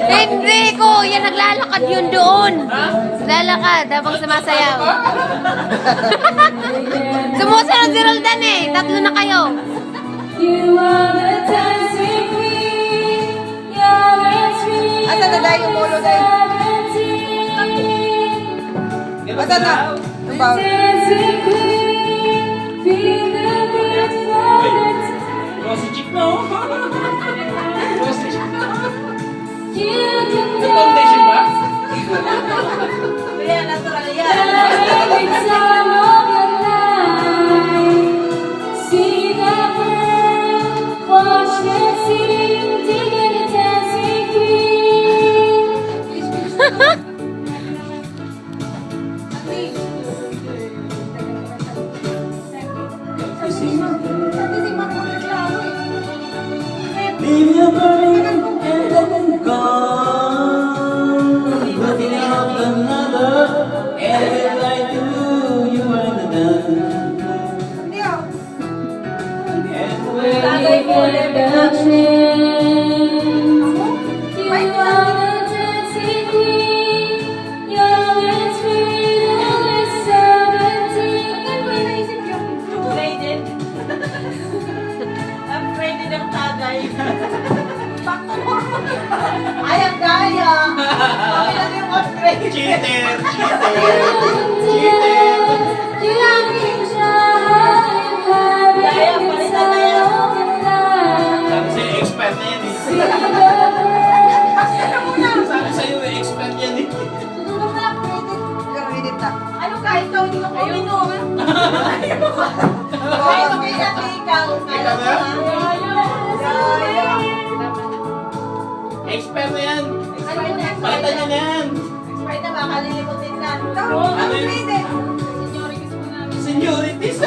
Hindi ko, yan naglalakad yun doon. Lalakad habang sumasayaw. Sumusunod si Roldan eh. Tatlo na kayo. Asa na dahil yung ulo dahil? Asa na? Ang bawal. Rosy chick na oh. Rosy chick na. Sa foundation ba? Kaya natural yan. Leave your burden and let them go. But in love another, every night you do, you are the done. And when you get the chance, you are the dancing queen. Young and sweet, only 17. Upgraded. Upgraded ang tagay. Back to normal. Ay, ang gaya. Kami lang yung upgrade. cheater, cheater, cheater. Gaya, palitan na yan. Sabi sa'yo, expert na yan eh. Pasok na muna. Sabi sa'yo, expert yan eh. Tutulong na upgraded na. Ano kahit ikaw hindi ka uminom? Kahit ikaw hindi ka ikaw. Kala mo ha? Gaya. Expert na yan. Expired na, expired Palitan na. niya na yan. Expired na, baka lilimutin na. Ano yun? Upgraded. Seniorities.